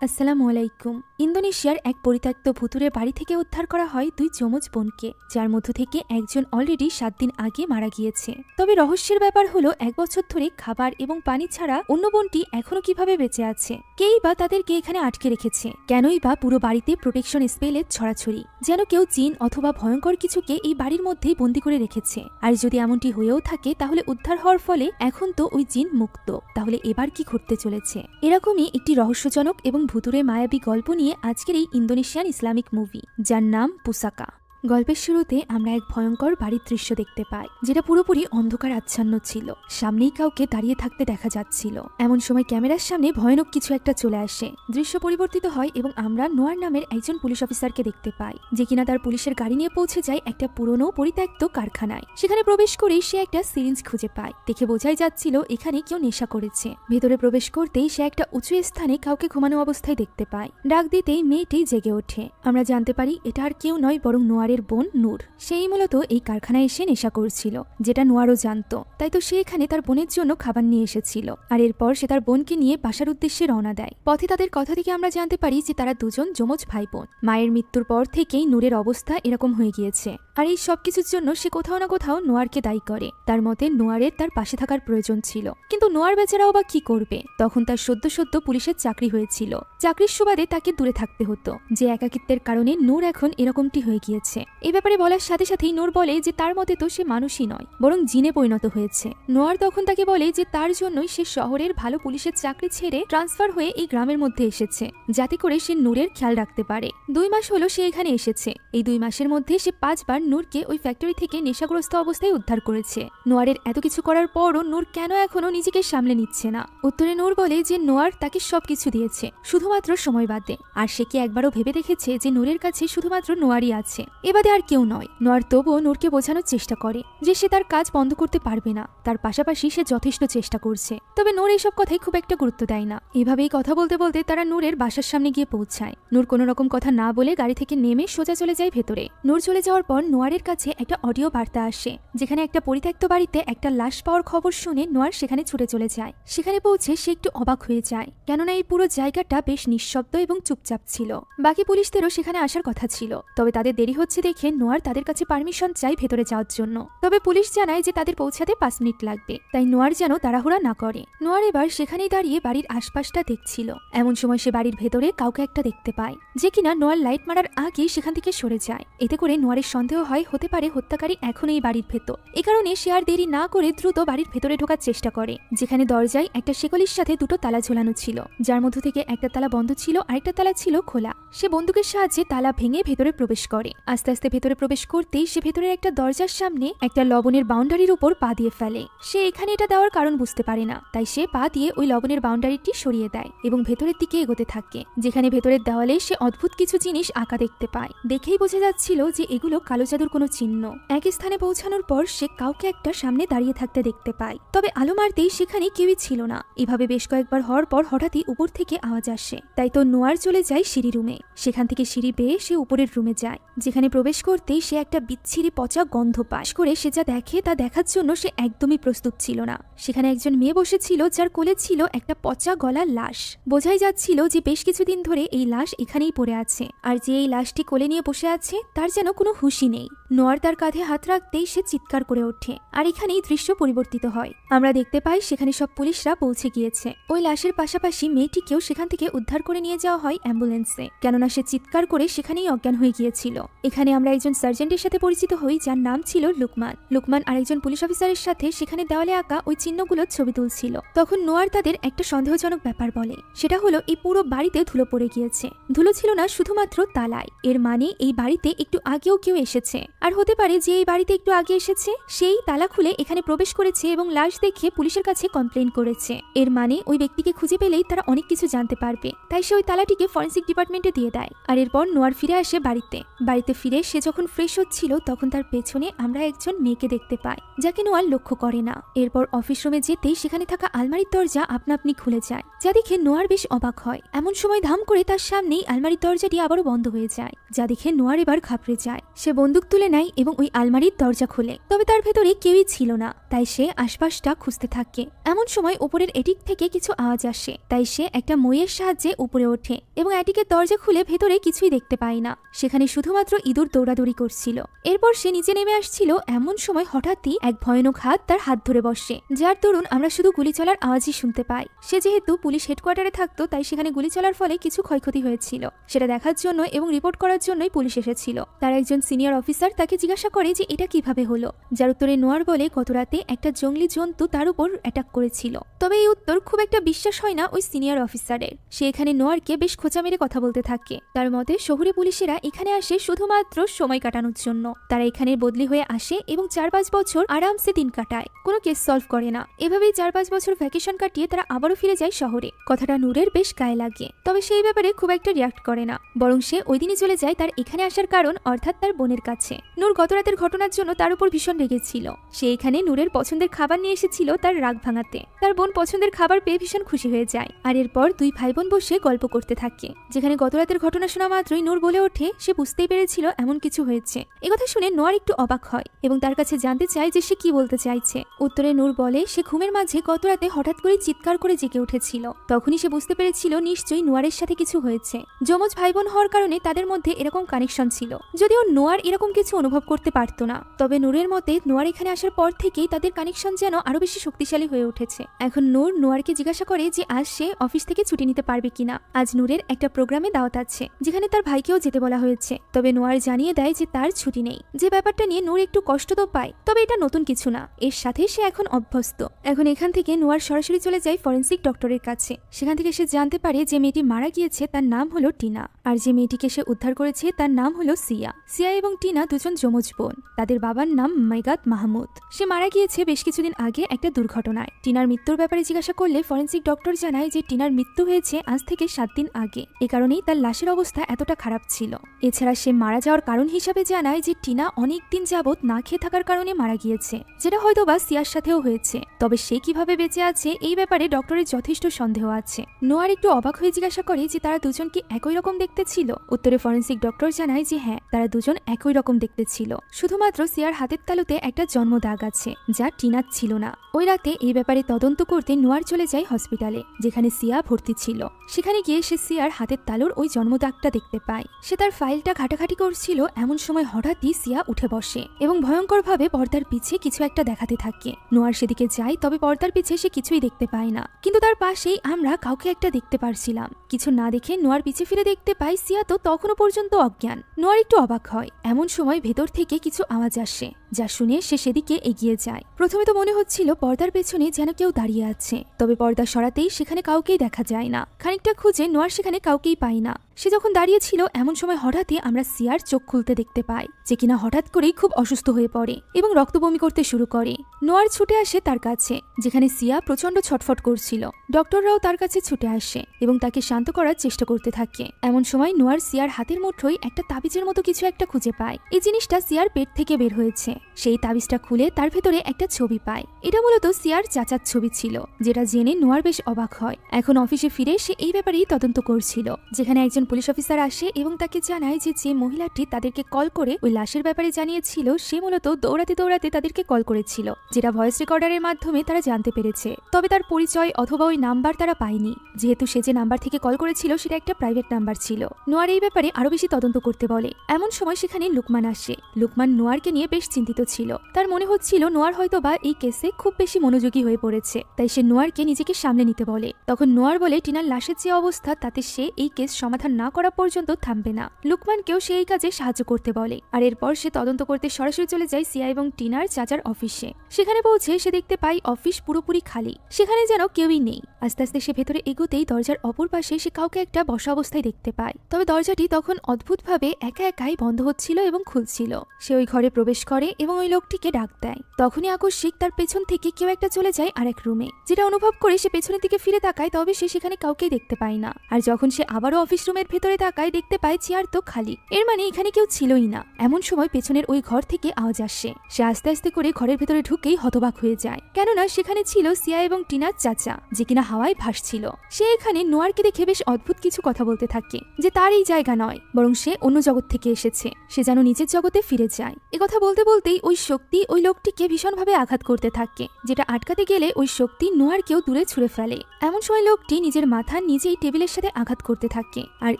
আসসালামু আলাইকুম। ইন্দোনেশিয়ার এক পরিত্যক্ত ভুতুড়ের বাড়ি থেকে উদ্ধার করা হয় দুই যমজ বোনকে, যার মধ্য থেকে একজন অলরেডি 7 দিন আগে মারা গিয়েছে। তবে রহস্যের ব্যাপার হলো 1 বছর ধরে খাবার এবং পানি ছাড়া অন্য বোনটি এখনো কিভাবে বেঁচে আছে, কেই বা তাদেরকে এখানে আটকে রেখেছে, কেনই বা পুরো বাড়িতে প্রোটেকশন স্পেলের ছড়াছড়ি, যেন কেউ জিন অথবা ভয়ঙ্কর কিছুকে এই বাড়ির মধ্যেই বন্দী করে রেখেছে। আর যদি এমনটি হয়েও থাকে তাহলে উদ্ধার হওয়ার ফলে এখন তো ওই জিন মুক্ত, তাহলে এবার কি ঘটতে চলেছে? এরকমই একটি রহস্যজনক এবং ভুতুরে মায়াবী গল্প নিয়ে আজকের এই ইন্দোনেশিয়ান ইসলামিক মুভি, যার নাম পুসাকা। গল্পের শুরুতে আমরা এক ভয়ঙ্কর বাড়ির দৃশ্য দেখতে পাই, যেটা পুরোপুরি অন্ধকার আচ্ছন্ন ছিল। সামনেই কাউকে দাঁড়িয়ে থাকতে দেখা যাচ্ছিল। এমন সময় ক্যামেরার সামনে ভয়ানক কিছু একটা চলে আসে। দৃশ্য পরিবর্তিত হয় এবং আমরা নোয়ার নামের একজন পুলিশ অফিসারকে দেখতে পাই, যে কিনা তার পুলিশের গাড়ি নিয়ে পৌঁছে যায় একটা পুরনো পরিত্যক্ত কারখানায়। সেখানে প্রবেশ করেই সে একটা সিরিঞ্জ খুঁজে পায়। দেখে বোঝাই যাচ্ছিল এখানে কেউ নেশা করেছে। ভেতরে প্রবেশ করতেই সে একটা উঁচু স্থানে কাউকে ঘুমানো অবস্থায় দেখতে পায়। ডাক দিতেই মেয়েটি জেগে ওঠে। আমরা জানতে পারি এটা আর কেউ নয়, বরং নোয়ার বোন নূর। সেই মূলত এই কারখানায় এসে নেশা করছিল, যেটা নোয়ারও জানতো। তাই তো সে এখানে তার বোনের জন্য খাবার নিয়ে এসেছিল। আর এরপর সে তার বোনকে নিয়ে বাসার উদ্দেশ্যে রওনা দেয়। পথে তাদের কথা থেকে আমরা জানতে পারি যে তারা দুজন যমজ ভাই বোন। মায়ের মৃত্যুর পর থেকেই নূরের অবস্থা এরকম হয়ে গিয়েছে। আর এই সবকিছুর জন্য সে কোথাও না কোথাও নোয়ারকে দায়ী করে। তার মতে নোয়ারের তার পাশে থাকার প্রয়োজন ছিল, কিন্তু নোয়ার বেচারাও বা কি করবে? তখন তার সদ্য পুলিশের চাকরি হয়েছিল। চাকরির সুবাদে তাকে দূরে থাকতে হতো, যে একাকিত্বের কারণে নূর এখন এরকমটি হয়ে গিয়েছে। এই ব্যাপারে বলার সাথে সাথেই নূর বলে যে তার মতে তো সে মানুষই নয়, বরং জিনে পরিণত হয়েছে। নোয়ার তখন তাকে বলে যে তার জন্যই সে শহরের ভালো পুলিশের চাকরি ছেড়ে ট্রান্সফার হয়ে এই গ্রামের মধ্যে এসেছে, যাতে করে সে নূরের খেয়াল রাখতে পারে। 2 মাস হলো সে এখানে এসেছে। এই 2 মাসের মধ্যে সে 5 বার নূরকে ওই ফ্যাক্টরি থেকে নেশাগ্রস্ত অবস্থায় উদ্ধার করেছে। নোয়ারের এত কিছু করার পরও নূর কেন এখনো নিজেকে সামলে নিচ্ছে না? উত্তরে নূর বলে যে নোয়ার তাকে সবকিছু দিয়েছে, শুধুমাত্র সময় বাদে। আর সে কি একবারও ভেবে দেখেছে যে নূরের কাছে শুধুমাত্র নোয়ারই আছে, এবারে আর কেউ নয়। নোয়ার তবুও নূরকে বোঝানোর চেষ্টা করে যে সে তার কাজ বন্ধ করতে পারবে না। তার পাশাপাশি সে যথেষ্ট চেষ্টা করছে। তবে নূর এইসব কথাই খুব একটা গুরুত্ব দেয় না। এভাবেই কথা বলতে বলতে তারা নূরের বাসার সামনে গিয়ে পৌঁছায়। নূর কোনো রকম কথা না বলে গাড়ি থেকে নেমে সোজা চলে যায় ভেতরে। নূর চলে যাওয়ার পর নোয়ারের কাছে একটা অডিও বার্তা আসে, যেখানে একটা পরিত্যক্ত বাড়িতে একটা লাশ পাওয়ার খবর শুনে নোয়ার সেখানে ছুটে চলে যায়। সেখানে পৌঁছে সে একটু অবাক হয়ে যায়, কেননা এই পুরো জায়গাটা বেশ নিঃশব্দ এবং চুপচাপ ছিল। বাকি পুলিশদেরও সেখানে আসার কথা ছিল, তবে তাদের দেরি হচ্ছে দেখে নোয়ার তাদের কাছে পারমিশন চাই ভেতরে যাওয়ার জন্য। তবে পুলিশ জানায় যে তাদের পৌঁছাতে 5 মিনিট লাগবে, তাই নোয়ার যেন তাড়াহুড়া না করে। নোয়ার এবার সেখানেই দাঁড়িয়ে বাড়ির আশপাশটা দেখছিল। এমন সময় সে বাড়ির ভেতরে কাউকে একটা দেখতে পায়, যে কিনা নোয়ার লাইট মারার আগে সেখান থেকে সরে যায়। এতে করে নোয়ারের সন্দেহ হয় হতে পারে হত্যাকারী এখন এই বাড়ির ভেতর। এ কারণে সে আর দেরি না করে দ্রুত বাড়ির ভেতরে ঢোকার চেষ্টা করে, যেখানে দরজায় একটা শেকলির সাথে 2টো তালা ঝোলানো ছিল, যার মধ্য থেকে একটা তালা বন্ধ ছিল, আরেকটা তালা ছিল খোলা। সে বন্দুকের সাহায্যে তালা ভেঙে ভেতরে প্রবেশ করে। আস্তে আস্তে ভেতরে প্রবেশ করতেই সে ভেতরের একটা দরজার সামনে একটা লবণের বাউন্ডারির উপর পা দিয়ে ফেলে। সে এখানে এটা দেওয়ার কারণ বুঝতে পারে না, তাই সে পা দিয়ে ওই লবণের বাউন্ডারিটি সরিয়ে দেয় এবং ভেতরের দিকে এগোতে থাকে, যেখানে ভেতরের দেওয়ালে সে অদ্ভুত কিছু জিনিস আঁকা দেখতে পায়। দেখেই বোঝা যাচ্ছিল যে এগুলো কালো জাদুর কোনো চিহ্ন। এক স্থানে পৌঁছানোর পর সে কাউকে একটা সামনে দাঁড়িয়ে থাকতে দেখতে পায়, তবে আলো মারতেই সেখানে কেউই ছিল না। এভাবে বেশ কয়েকবার হওয়ার পর হঠাৎই উপর থেকে আওয়াজ আসে, তাই তো নোয়ার চলে যায় সিঁড়ি রুমে। সেখান থেকে সিঁড়ি বেয়ে সে উপরের রুমে যায়, যেখানে প্রবেশ করতেই সে একটা বিচ্ছিরি পচা গন্ধ পাশ করে সে যা দেখে তা দেখার জন্য সে একদমই প্রস্তুত ছিল না। সেখানে একজন মেয়ে বসেছিল, যার কোলে ছিল একটা পচা গলার লাশ। বোঝাই যাচ্ছিল যে বেশ কিছুদিন ধরে এই লাশ এখানেই পড়ে আছে, আর যে এই লাশটি কোলে নিয়ে বসে আছে তার যেন কোনো হুঁশই নেই। নোয়ার তার কাঁধে হাত রাখতেই সে চিৎকার করে ওঠে, আর এখানেই দৃশ্য পরিবর্তিত হয়। আমরা দেখতে পাই সেখানে সব পুলিশরা পৌঁছে গিয়েছে। ওই লাশের পাশাপাশি মেয়েটিকেও সেখান থেকে উদ্ধার করে নিয়ে যাওয়া হয় অ্যাম্বুলেন্সে, কেননা সে চিৎকার করে সেখানেই অজ্ঞান হয়ে গিয়েছিল। এখানে আমরা একজন সার্জেন্টের সাথে পরিচিত হই, যার নাম ছিল লুকমান। লুকমান আরেকজন পুলিশ অফিসারের সাথে সেখানে দেওয়ালে আঁকা ওই চিহ্নগুলোর ছবি তুলছিল। তখন নোয়ার তাদের একটা সন্দেহজনক ব্যাপার বলে, সেটা হলো এই পুরো বাড়িতে ধুলো পড়ে গিয়েছে। ধুলো ছিল না, শুধুমাত্র তালায়। এর মানে এই বাড়িতে একটু আগেও কেউ এসেছে, আর হতে পারে যে এই বাড়িতে একটু আগে এসেছে সেই তালা খুলে এখানে প্রবেশ করেছে এবং লাশ দেখে পুলিশের কাছে কমপ্লেন করেছে। এর মানে ওই ব্যক্তিকে খুঁজে পেলেই তারা অনেক কিছু জানতে পারবে, তাই সে ওই তালাটিকে ফরেন্সিক ডিপার্টমেন্টে দিয়ে দেয়। আর এরপর নোয়ার ফিরে আসে বাড়িতে ফিরে সে যখন ফ্রেশ হচ্ছিল তখন তার পেছনে আমরা একজন মেয়েকে দেখতে পাই, যাকে নোয়ার লক্ষ্য করে না। এরপর অফিস রুমে যেতেই সেখানে থাকা আলমারির দরজা আপনা আপনি খুলে যায়, যা দেখে নোয়ার বেশ অবাক হয়। এমন সময় ধাম করে তার সামনেই আলমারির দরজাটি আবারও বন্ধ হয়ে যায়, যা দেখে নোয়ার এবার ঘাবড়ে যায়। সে বন্দুক তুলে নেয় এবং ওই আলমারির দরজা খোলে। তবে তার ভেতরে কেউই ছিল না, তাই সে আশপাশটা খুঁজতে থাকে। এমন সময় উপরের এটিক থেকে কিছু আওয়াজ আসে, তাই সে একটা মইয়ের সাহায্যে উপরে ওঠে এবং এটিকের দরজা খুলে ভেতরে কিছুই দেখতে পায় না। সেখানে শুধুমাত্র ইঁদুর দৌড়াদৌড়ি করছিল। এরপর সে নিচে নেমে আসছিল। এমন সময় হঠাৎই এক ভয়ানক হাত তার হাত ধরে বসে, যার দরুন আমরা শুধু গুলি চলার আওয়াজই শুনতে পাই। সে যেহেতু পুলিশ হেডকোয়ার্টারে থাকতো, তাই সেখানে গুলি চলার ফলে কিছু ক্ষয়ক্ষতি হয়েছিল সেটা দেখার জন্য এবং রিপোর্ট করার জন্যই পুলিশ এসেছিল। তার একজন সিনিয়র অফিসার তাকে জিজ্ঞাসা করে যে এটা কিভাবে হলো, যার উত্তরে নোয়ার বলে গত রাতে একটা জঙ্গলি জন্তু তার উপর অ্যাটাক করেছিল। তবে এই উত্তর খুব একটা বিশ্বাস হয় না ওই সিনিয়র অফিসারের। সে এখানে নোয়ারকে বেশ খোঁচা মেরে কথা বলতে থাকে। তার মতে শহুরে পুলিশেরা এখানে আসে শুধুমাত্র সময় কাটানোর জন্য। তারা এখানে বদলি হয়ে আসে এবং 4-5 বছর আরামসে দিন কাটায়, কোনো কেস সলভ করে না। এভাবেই 4-5 বছর ভ্যাকেশন কাটিয়ে তারা আবারও ফিরে যায় শহরে। কথাটা নূরের বেশ গায়ে লাগে, তবে সেই ব্যাপারে খুব একটা রিয়াক্ট করে না, বরং সে ওই দিনই চলে যায় তার এখানে আসার কারণ অর্থাৎ তার বোনের কাছে। নূর গত রাতের ঘটনার জন্য তার উপর ভীষণ রেগেছিল। সে এখানে নূরের পছন্দের খাবার নিয়ে এসেছিল তার রাগ ভাঙাতে। তার বোন পছন্দের খাবার পেয়ে ভীষণ খুশি হয়ে যায়, আর এরপর দুই ভাই বোন বসে গল্প করতে থাকে। যেখানে গত রাতের ঘটনা শোনা মাত্রই নূর বলে ওঠে সে বুঝতেই পেরেছিল এমন কিছু হয়েছে। একথা শুনে নোয়ার একটু অবাক হয় এবং তার কাছে জানতে চায় যে সে কি বলতে চাইছে। উত্তরে নূর বলে সে ঘুমের মাঝে গত রাতে হঠাৎ করে চিৎকার করে জেগে উঠেছিল। তখনই সে বুঝতে পেরেছিল নিশ্চয়ই নোয়ারের সাথে কিছু হয়েছে। যমজ ভাই বোন হওয়ার কারণে তাদের মধ্যে এরকম কানেকশন ছিল, যদিও নোয়ার এরকম কিছু অনুভব করতে পারতো না। তবে নূরের মতে নোয়ার এখানে আসার পর থেকেই তাদের কানেকশন যেন আরো বেশি শক্তিশালী হয়ে উঠেছে। এখন নূর নোয়ারকে জিজ্ঞাসা করে যে আজ সে অফিস থেকে ছুটি নিতে পারবে কিনা। আজ নূরের একটা প্রোগ্রামে দাওয়াত আছে, যেখানে তার ভাইকেও যেতে বলা হয়েছে। তবে নোয়ার জানিয়ে দেয় যে তার ছুটি নেই। যে ব্যাপারটা নিয়ে নূর একটু কষ্ট তো পায়, তবে এটা নতুন কিছু না, এর সাথে সে এখন অভ্যস্ত। এখন এখান থেকে নোয়ার সরাসরি চলে যায় ফরেন্সিক ডক্টরের কাছে। সেখান থেকে সে জানতে পারে যে মেয়েটি মারা গিয়েছে তার নাম হলো টিনা, আর যে মেয়েটিকে সে উদ্ধার করেছে তার নাম হলো সিয়া। সিয়া এবং টিনা দুজন যমজ বোন। তাদের বাবার নাম মেগাত মাহমুদ। সে মারা গিয়েছে বেশ কিছুদিন আগে একটা দুর্ঘটনায়। টিনার মৃত্যুর ব্যাপারে জিজ্ঞাসা করলে ফরেন্সিক ডক্টর জানায় যে টিনার মৃত্যু হয়েছে আজ থেকে 7 দিন আগে। এ কারণেই তার লাশের অবস্থা এতটা খারাপ ছিল। এছাড়া সে মারা যাওয়ার কারণ হিসাবে জানায় যে টিনা অনেক দিন যাবৎ না খেয়ে থাকার কারণে মারা গিয়েছে, যেটা হয়তো বা সিয়ার সাথেও হয়েছে। তবে সে কিভাবে বেঁচে আছে এই ব্যাপারে ডক্টরের যথেষ্ট সন্দেহ আছে। নোয়ার একটু অবাক হয়ে জিজ্ঞাসা করে যে তারা দুজন কি একই রকম দেখতে ছিল। উত্তরে ফরেন্সিক ডক্টর জানায় যে হ্যাঁ, তারা দুজন একই রকম দেখতে ছিল, শুধুমাত্র সিয়ার হাতের তালুতে একটা জন্ম দাগ আছে, যা টিনার ছিল না। ওই রাতে এই ব্যাপারে তদন্ত করতে নোয়ার চলে যায় হসপিটালে, যেখানে সিয়া ভর্তি ছিল। সেখানে গিয়ে সে সিয়ার হাতের তালুর ওই জন্মদাগটা দেখতে পায়। সে তার ফাইলটা ঘাটাঘাটি করছিল, এমন সময় হঠাৎই সিয়া উঠে বসে এবং ভয়ঙ্করভাবে পর্দার পিছে কিছু একটা দেখাতে থাকে। নোয়ার সেদিকে যায়, তবে পর্দার পিছে সে কিছুই দেখতে পায় না, কিন্তু তার পাশেই আমরা কাউকে একটা দেখতে পারছিলাম। কিছু না দেখে নোয়ার পিছে ফিরে দেখতে পাই সিয়া তো তখনও পর্যন্ত অজ্ঞান। নোয়ার একটু অবাক হয়। এমন সময় ভেতর থেকে কিছু আওয়াজ আসে, যা শুনে সে সেদিকে এগিয়ে যায়। প্রথমে তো মনে হচ্ছিল পর্দার পেছনে যেন কেউ দাঁড়িয়ে আছে, তবে পর্দা সরাতেই সেখানে কাউকেই দেখা যায় না। খানিকটা খুঁজে নোয়ার সেখানে কাউকেই পায় না। সে যখন দাঁড়িয়েছিল এমন সময় হঠাৎই আমরা সিয়ার চোখ খুলতে দেখতে পাই, যে কিনা হঠাৎ করেই খুব অসুস্থ হয়ে পড়ে এবং রক্ত বমি করতে শুরু করে। নোয়ার ছুটে আসে তার কাছে, যেখানে সিয়া প্রচন্ড ছটফট করছিল। ডক্টররাও তার কাছে ছুটে আসে এবং তাকে শান্ত করার চেষ্টা করতে থাকে। এমন সময় নোয়ার সিয়ার হাতের মুঠোয় একটা তাবিজের মতো কিছু একটা খুঁজে পায়। এই জিনিসটা সিয়ার পেট থেকে বের হয়েছে। সেই তাবিজটা খুলে তার ভেতরে একটা ছবি পায়। এটা মূলত সিয়ার চাচার ছবি ছিল, যেটা জেনে নোয়ার বেশ অবাক হয়। এখন অফিসে ফিরে সে এই ব্যাপারেই তদন্ত করছিল, যেখানে একজন পুলিশ অফিসার আসে এবং তাকে জানায় যে মহিলাটি তাদেরকে কল করে ওই লাশের ব্যাপারে জানিয়েছিল সে মূলত দৌড়াতে দৌড়াতে তাদেরকে কল করেছিল, যেটা ভয়েস রেকর্ডারের মাধ্যমে তারা জানতে পেরেছে। তবে তার পরিচয় অথবা ওই নাম্বার তারা পায়নি, যেহেতু সে যে নাম্বার থেকে কল করেছিল সেটা একটা প্রাইভেট নাম্বার ছিল। নোয়ার এই ব্যাপারে আরো বেশি তদন্ত করতে বলে। এমন সময় সেখানে লুকমান আসে। লুকমান নোয়ারকে নিয়ে বেশ চিন্তিত ছিল। তার মনে হচ্ছিল নোয়ার হয়তো বা এই কেসে খুব বেশি মনোযোগী হয়ে পড়েছে, তাই সে নোয়ারকে নিজেকে সামলে নিতে বলে। তখন নোয়ার বলে টিনার লাশের যে অবস্থা তাতে সে এই কেস সমাধান না করা পর্যন্ত থামবে না। লুকমানকেও সে এই কাজে সাহায্য করতে বলে। আর এরপর সে তদন্ত করতে সরাসরি চলে যায় সিয়া এবং টিনার চাচার অফিসে। সেখানে পৌঁছে সে দেখতে পায় অফিস পুরোপুরি খালি, সেখানে যেন কেউই নেই। আস্তে আস্তে সে ভেতরে এগোতেই দরজার অপর পাশে সে কাউকে একটা বসা অবস্থায় দেখতে পায়। তবে দরজাটি তখন অদ্ভুতভাবে একা একাই বন্ধ হচ্ছিল এবং খুলছিল। সে ওই ঘরে প্রবেশ করে এবং ওই লোকটিকে ডাক দেয়। তখনই আকস্মিক তার পেছন থেকে কেউ একটা চলে যায় আরেক রুমে, যেটা অনুভব করে সে পেছনের দিকে ফিরে তাকায়। তবে সে সেখানে কাউকেই দেখতে পায় না। আর যখন সে আবারও অফিস রুমে রুমের ভেতরে তাকায়, দেখতে পায় চেয়ার তো খালি, এর মানে এখানে কেউ ছিলই না। এমন সময় পেছনের ওই ঘর থেকে আওয়াজ আসে। সে আস্তে আস্তে করে ঘরের ভেতরে ঢুকেই হতবাক হয়ে যায়, কেননা সেখানে ছিল সিয়া এবং টিনার চাচা, যে কিনা হাওয়ায় ভাসছিল। সে এখানে নোয়ারকে দেখে বেশ অদ্ভুত কিছু কথা বলতে থাকে, যে তার এই জায়গা নয়, বরং সে অন্য জগৎ থেকে এসেছে, সে যেন নিজের জগতে ফিরে যায়। কথা বলতে বলতেই ওই শক্তি ওই লোকটিকে ভীষণভাবে আঘাত করতে থাকে, যেটা আটকাতে গেলে ওই শক্তি নোয়ারকেও দূরে ছুঁড়ে ফেলে। এমন সময় লোকটি নিজের মাথা নিজেই টেবিলের সাথে আঘাত করতে থাকে, আর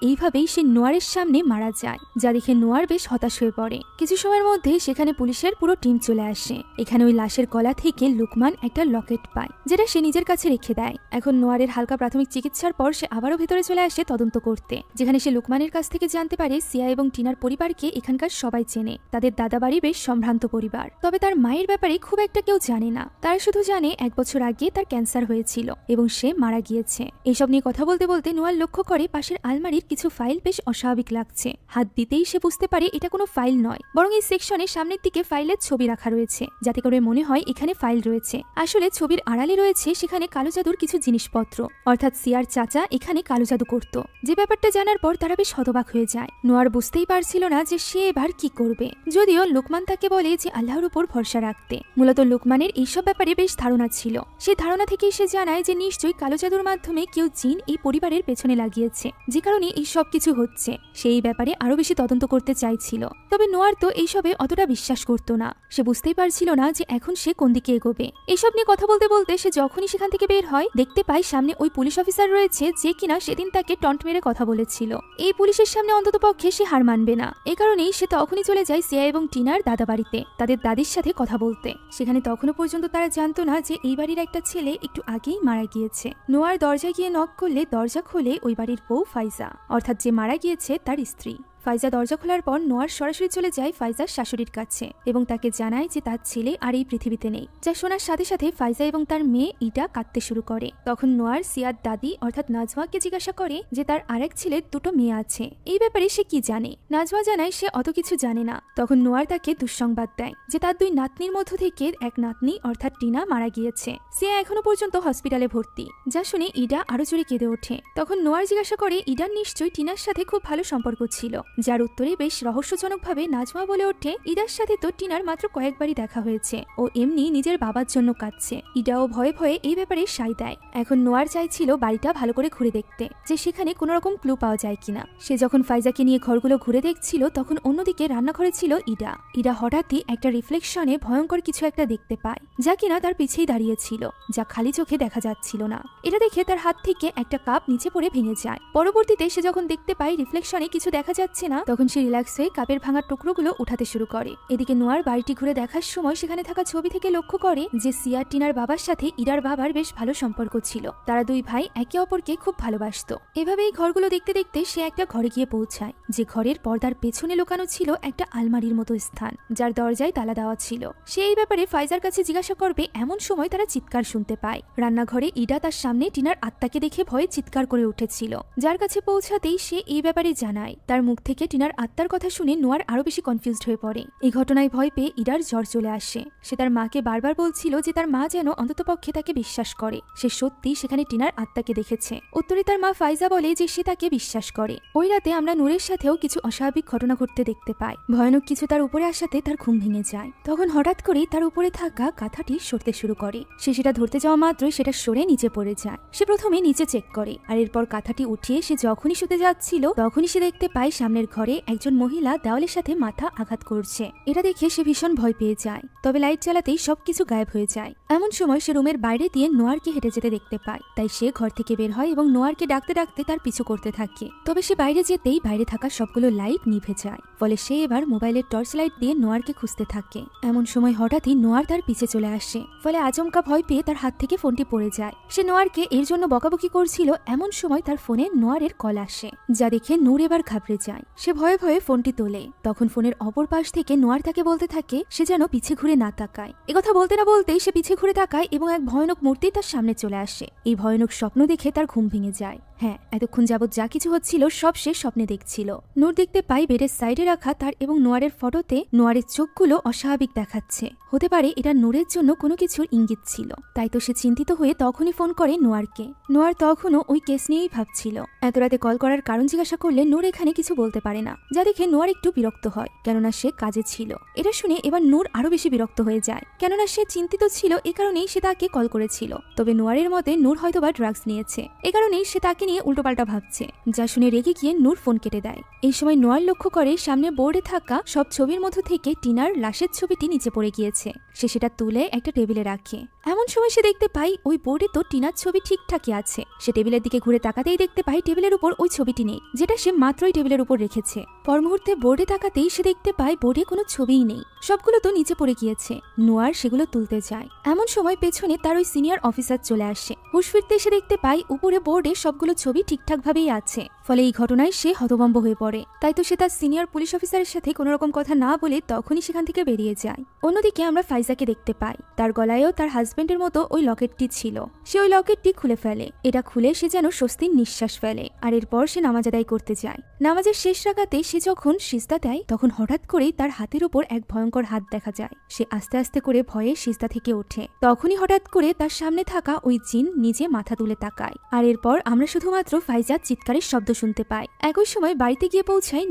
এইভাবেই সে নোয়ারের সামনে মারা যায়, যা দেখে নোয়ার বেশ হতাশ হয়ে পড়ে। কিছু সময়ের মধ্যে সেখানে পুলিশের পুরো টিম চলে আসে। এখানে ওই লাশের গলা থেকে লুকমান একটা লকেট পায়, যেটা সে নিজের কাছে রেখে দেয়। এখন নোয়ারের হালকা প্রাথমিক চিকিৎসার পর সে আবারও ভেতরে চলে আসে তদন্ত করতে, যেখানে সে লুকমানের কাছ থেকে জানতে পারে সিয়া এবং টিনার পরিবারকে এখানকার সবাই চেনে। তাদের দাদাবাড়ি বেশ সম্ভ্রান্ত পরিবার, তবে তার মায়ের ব্যাপারে খুব একটা কেউ জানে না। তারা শুধু জানে 1 বছর আগে তার ক্যান্সার হয়েছিল এবং সে মারা গিয়েছে। এইসব নিয়ে কথা বলতে বলতে নোয়ার লক্ষ্য করে পাশের আলমারির কিছু ফাইল বেশ অস্বাভাবিক লাগছে। হাত দিতেই সে বুঝতে পারে এটা কোনো ফাইল নয়, বরং এই সেকশনে সামনের দিকে ফাইলের ছবি রাখা রয়েছে, যাতে করে মনে হয় এখানে ফাইল রয়েছে। আসলে ছবির আড়ালে রয়েছে সেখানে কালো জাদুর কিছু জিনিসপত্র, অর্থাৎ সিয়ার চাচা এখানে কালো জাদু করত। যে ব্যাপারটা জানার পর তারা বেশ হতবাক হয়ে যায়। নোয়ার বুঝতেই পারছিল না যে সে এবার কি করবে, যদিও লুকমান তাকে বলে যে আল্লাহর উপর ভরসা রাখতে। মূলত লুকমানের এইসব ব্যাপারে বেশ ধারণা ছিল। সেই ধারণা থেকেই সে জানায় যে নিশ্চয়ই কালো জাদুর মাধ্যমে কেউ জিন এই পরিবারের পেছনে লাগিয়েছে, যে কারণে এই সব কিছু হচ্ছে। সেই ব্যাপারে আরো বেশি তদন্ত করতে চাইছিল, তবে নোয়ার তো এইসবে অতটা বিশ্বাস করত না। সে বুঝতেই পারছিল না যে এখন সে কোন দিকে এগোবে। এইসব নিয়ে কথা বলতে বলতে সে যখনই সেখান থেকে বের হয়, দেখতে পায় সামনে ওই পুলিশ অফিসার রয়েছে, যে কিনা সেদিন তাকে টন্ট মেরে কথা বলেছিল। এই পুলিশের সামনে অন্তত পক্ষে সে হার মানবে না। এই কারণেই সে তখনই চলে যায় সিয়া এবং টিনার দাদা বাড়িতে তাদের দাদির সাথে কথা বলতে। সেখানে তখনও পর্যন্ত তারা জানতো না যে এই বাড়ির একটা ছেলে একটু আগেই মারা গিয়েছে। নোয়ার দরজায় গিয়ে নক করলে দরজা খোলে ওই বাড়ির বউ ফাইজা, অর্থাৎ যে মারা গিয়েছে তার স্ত্রী। ফাইজা দরজা খোলার পর নোয়ার সরাসরি চলে যায় ফাইজার শাশুড়ির কাছে এবং তাকে জানায় যে তার ছেলে আর এই পৃথিবীতে নেই। যা শোনার সাথে সাথে ফাইজা এবং তার মেয়ে ইটা কাঁদতে শুরু করে। তখন নোয়ার সিয়ার দাদি অর্থাৎ নাজমাকে জিজ্ঞাসা করে যে তার আরেক ছেলের 2টো মেয়ে আছে, এই ব্যাপারে সে কি জানে। নাজমা জানায় সে অত কিছু জানে না। তখন নোয়ার তাকে দুঃসংবাদ দেয় যে তার 2 নাতনির মধ্য থেকে এক নাতনি অর্থাৎ টিনা মারা গিয়েছে। সিয়া এখনো পর্যন্ত হসপিটালে ভর্তি। যা শুনে ইডা আরো জোরে কেঁদে ওঠে। তখন নোয়ার জিজ্ঞাসা করে ইডার নিশ্চয়ই টিনার সাথে খুব ভালো সম্পর্ক ছিল, যার উত্তরে বেশ রহস্যজনকভাবে নাজমা বলে ওঠে ইডার সাথে তো টিনার মাত্র কয়েকবারই দেখা হয়েছে, ও এমনি নিজের বাবার জন্য কাঁদছে। ইডাও ভয়ে ভয়ে এই ব্যাপারে সায় দেয়। এখন নোয়ার চাইছিল বাড়িটা ভালো করে ঘুরে দেখতে, যে সেখানে কোনো রকম ক্লু পাওয়া যায় কিনা। সে যখন ফাইজাকে নিয়ে ঘরগুলো ঘুরে দেখছিল, তখন অন্যদিকে রান্নাঘরে ছিল ইডা। ইডা হঠাৎই একটা রিফ্লেকশনে ভয়ঙ্কর কিছু একটা দেখতে পায়, যা কিনা তার পিছেই দাঁড়িয়ে ছিল, যা খালি চোখে দেখা যাচ্ছিল না। এটা দেখে তার হাত থেকে একটা কাপ নিচে পড়ে ভেঙে যায়। পরবর্তীতে সে যখন দেখতে পায় রিফ্লেকশনে কিছু দেখা যাচ্ছে না, তখন সে রিল্যাক্স হয়ে কাপের ভাঙা টুকরোগুলো উঠাতে শুরু করে। এদিকে নোয়ার বাড়িটি ঘুরে দেখার সময় সেখানে থাকা ছবি থেকে লক্ষ্য করে যে সিয়া টিনার বাবার সাথে ইডার বাবার বেশ ভালো সম্পর্ক ছিল। তারা 2 ভাই একে অপরকে খুব ভালোবাসতো। এভাবেই ঘরগুলো দেখতে দেখতে সে একটা ঘরে গিয়ে পৌঁছায়, যে ঘরের পর্দার পেছনে লুকানো ছিল একটা আলমারির মতো স্থান, যার দরজায় তালা দেওয়া ছিল। সে এই ব্যাপারে ফাইজার কাছে জিজ্ঞাসা করবে, এমন সময় তারা চিৎকার শুনতে পায়। রান্নাঘরে ইডা তার সামনে টিনার আত্মাকে দেখে ভয়ে চিৎকার করে উঠেছিল, যার কাছে পৌঁছাতেই সে এই ব্যাপারে জানায়। তার মুখ থেকে টিনার আত্মার কথা শুনে নোয়ার আরো বেশি কনফিউজড হয়ে পড়ে। এই ঘটনায় ভয় পেয়ে ইডার জ্বর চলে আসে। সে তার মাকে বারবার বলছিল যে তার মা যেন অন্ততপক্ষে তাকে বিশ্বাস করে, সে সত্যি সেখানে টিনার আত্মাকে দেখেছে। উত্তরে তার মা ফাইজা বলে যে সে তাকে বিশ্বাস করে। ওই রাতে আমরা নূরের সাথেও কিছু অস্বাভাবিক ঘটনা ঘটতে দেখতে পাই। ভয়ানক কিছু তার উপরে আসাতে তার ঘুম ভেঙে যায়। তখন হঠাৎ করে তার উপরে থাকা কাঁথাটি সরতে শুরু করে। সে সেটা ধরতে যাওয়া মাত্রই সেটা সরে নিচে পড়ে যায়। সে প্রথমে নিচে চেক করে, আর এরপর কাঁথাটি উঠিয়ে সে যখনই শুতে যাচ্ছিল, তখনই সে দেখতে পায় সামনের ঘরে একজন মহিলা দেওয়ালের সাথে মাথা আঘাত করছে। এটা দেখে সে ভীষণ ভয় পেয়ে যায়। তবে লাইট জ্বালাতেই সবকিছু গায়েব হয়ে যায়। এমন সময় সে রুমের বাইরে দিয়ে নোয়ারকে হেঁটে যেতে দেখতে পায়। তাই সে ঘর থেকে বের হয় এবং নোয়ারকে ডাকতে ডাকতে তার পিছু করতে থাকে। তবে সে বাইরে যেতেই বাইরে থাকা সবগুলো লাইট নিভে যায়। ফলে সে এবার মোবাইলের টর্চ লাইট দিয়ে নোয়ারকে খুঁজতে থাকে। এমন সময় হঠাৎই নোয়ার তার পিছে চলে আসে। ফলে আচমকা ভয় পেয়ে তার হাত থেকে ফোনটি পড়ে যায়। সে নোয়ারকে এর জন্য বকাবকি করছিল। এমন সময় তার ফোনে নোয়ারের কল আসে, যা দেখে নূর এবার ঘাবড়ে যায়। সে ভয়ে ভয়ে ফোনটি তোলে। তখন ফোনের অপর পাশ থেকে নোয়ার তাকে বলতে থাকে সে যেন পিছে ঘুরে না তাকায়। একথা বলতে না বলতেই সে পিছে ঘুরে তাকায় এবং এক ভয়ানক মূর্তি তার সামনে চলে আসে। এই ভয়ানক স্বপ্ন দেখে তার ঘুম ভেঙে যায়। হ্যাঁ, এতক্ষণ যাবৎ যা কিছু হচ্ছিল সব সে স্বপ্নে দেখছিল। নূর দেখতে পাই বেডের সাইডে রাখা তার এবং নোয়ারের ফটোতে নোয়ারের চোখগুলো অস্বাভাবিক দেখাচ্ছে। হতে পারে এটা নূরের জন্য কোনো কিছুর ইঙ্গিত ছিল। তাই তো সে চিন্তিত হয়ে তখনই ফোন করে নোয়ারকে। নোয়ার তখনও ওই কেস নিয়েই ভাবছিল। এত রাতে কল করার কারণ জিজ্ঞাসা করলে নূর এখানে কিছু বলতে পারে না, যা দেখে নোয়ার একটু বিরক্ত হয়, কেননা সে কাজে ছিল। এটা শুনে এবার নূর আরো বেশি বিরক্ত হয়ে যায়, কেননা সে চিন্তিত ছিল, এ কারণেই সে তাকে কল করেছিল। তবে নোয়ারের মতে নূর হয়তোবা ড্রাগস নিয়েছে, এ কারণেই সে তাকে নিয়ে উল্টোপাল্টা ভাবছে। যা শুনে রেগে গিয়ে নূর ফোন কেটে দেয়। এই সময় নোয়ার লক্ষ্য করে সামনে বোর্ডে থাকা সব ছবির মধ্য থেকে টিনার লাশের ছবিটি নিচে পড়ে গিয়েছে। সে সেটা তুলে একটা টেবিলে রাখে। এমন সময় সে দেখতে পাই ওই বোর্ডে তো টিনার ছবি ঠিকঠাকই আছে। সে টেবিলের দিকে ঘুরে তাকাতেই দেখতে পাই টেবিলের উপর ওই ছবিটি নেই, যেটা সে মাত্রই টেবিলের উপর রেখেছে। পর মুহূর্তে বোর্ডে তাকাতেই সে দেখতে পায় বোর্ডে কোনো ছবিই নেই, সবগুলো তো নিচে পড়ে গিয়েছে। নোয়ার সেগুলো তুলতে যায়। এমন সময় পেছনে তার ওই সিনিয়র অফিসার চলে আসে। হুঁশ ফিরতে এসে দেখতে পাই উপরে বোর্ডে সবগুলো ছবি ঠিকঠাক ভাবেই আছে। ফলে এই ঘটনায় সে হতভম্ব হয়ে পড়ে। তাই তো সে তার সিনিয়র পুলিশ অফিসারের সাথে কোনো রকম কথা না বলে তখনই সেখান থেকে বেরিয়ে যায়। অন্যদিকে আমরা ফাইজাকে দেখতে পাই। তার গলায়ও তার হাজবেন্ডের মতো ওই লকেটটি ছিল। সে ওই লকেটটি খুলে ফেলে। এটা খুলে সে যেন স্বস্তির নিঃশ্বাস ফেলে। আর এরপর সে নামাজ আদায় করতে যায়। নামাজের শেষ রাকাতে সে যখন সিজদা দেয় তখন হঠাৎ করেই তার হাতের উপর এক ভয়ঙ্কর হাত দেখা যায়। সে আস্তে আস্তে করে ভয়ে সিজদা থেকে ওঠে। তখনই হঠাৎ করে তার সামনে থাকা ওই জিন নিজে মাথা তুলে তাকায়। আর এরপর আমরা শুধুমাত্র ফাইজার চিৎকারের শব্দ শুনতে পাই। একই সময় বাড়িতে গিয়ে পৌঁছায়